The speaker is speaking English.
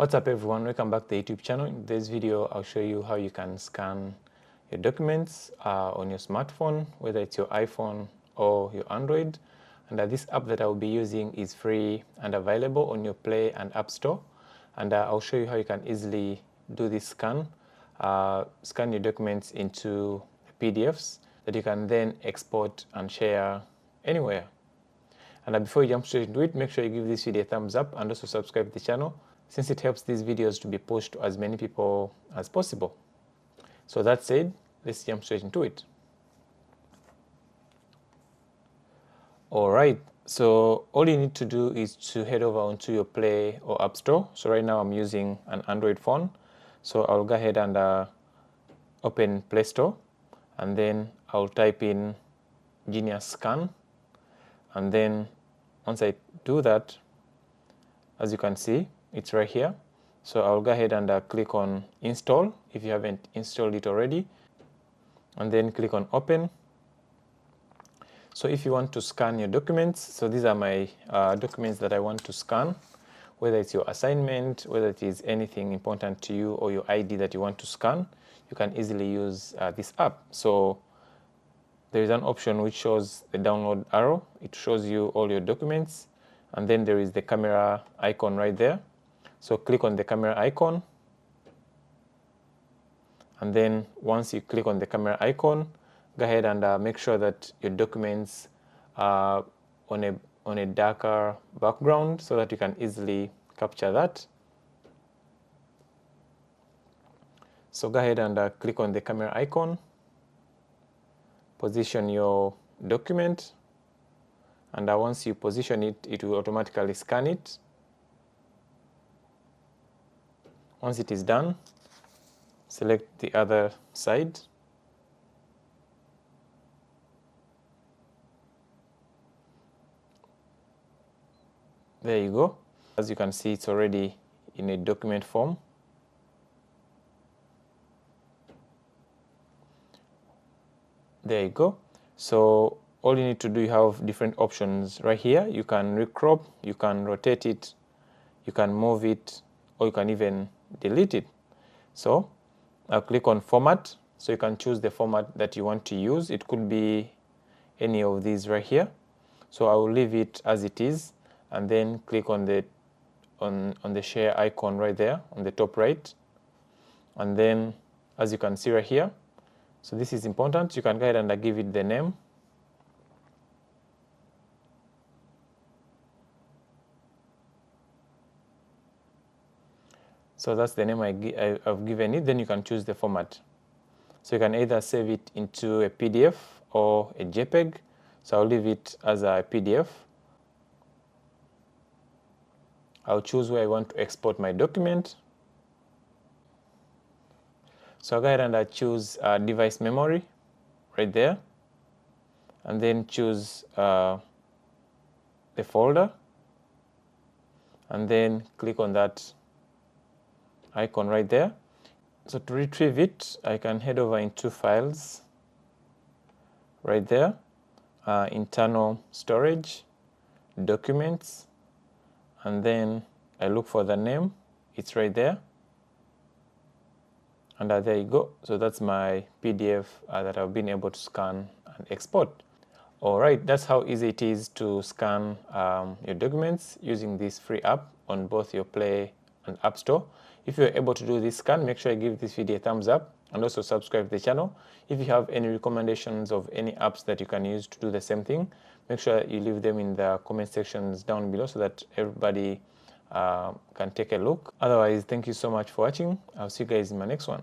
What's up everyone, welcome back to the YouTube channel. In this video I'll show you how you can scan your documents on your smartphone, whether it's your iPhone or your Android. And this app that I'll be using is free and available on your Play and App Store. And I'll show you how you can easily do this scan your documents into PDFs that you can then export and share anywhere. And before you jump straight into it, make sure you give this video a thumbs up and also subscribe to the channel, since it helps these videos to be pushed to as many people as possible. So that said, let's jump straight into it. Alright, so all you need to do is to head over onto your Play or App Store. So right now I'm using an Android phone. So I'll go ahead and open Play Store, and then I'll type in Genius Scan. And then once I do that, as you can see, it's right here. So I'll go ahead and click on install if you haven't installed it already, and then click on open. So if you want to scan your documents, so these are my documents that I want to scan, whether it's your assignment, whether it is anything important to you, or your ID that you want to scan, you can easily use this app. So there is an option which shows the download arrow. It shows you all your documents, and then there is the camera icon right there. So click on the camera icon, and then once you click on the camera icon, go ahead and make sure that your documents are on a darker background so that you can easily capture that. So go ahead and click on the camera icon, position your document, and once you position it, it will automatically scan it. Once it is done, select the other side. There you go. As you can see, it's already in a document form. There you go. So all you need to do, you have different options right here. You can recrop, you can rotate it, you can move it, or you can even delete it. So I'll click on format. So you can choose the format that you want to use. It could be any of these right here. So I will leave it as it is, and then click on the share icon right there on the top right. And then as you can see right here, so this is important, you can go ahead and give it the name. So that's the name I've given it. Then you can choose the format. So you can either save it into a PDF or a JPEG. So I'll leave it as a PDF. I'll choose where I want to export my document. So I'll go ahead and choose device memory right there, and then choose the folder, and then click on that icon right there. So to retrieve it, I can head over into files right there, internal storage, documents, and then I look for the name. It's right there. And there you go. So that's my PDF that I've been able to scan and export. Alright, that's how easy it is to scan your documents using this free app on both your Play and App Store. If you're able to do this scan, make sure you give this video a thumbs up and also subscribe to the channel. If you have any recommendations of any apps that you can use to do the same thing, make sure you leave them in the comment sections down below so that everybody can take a look. Otherwise, thank you so much for watching. I'll see you guys in my next one.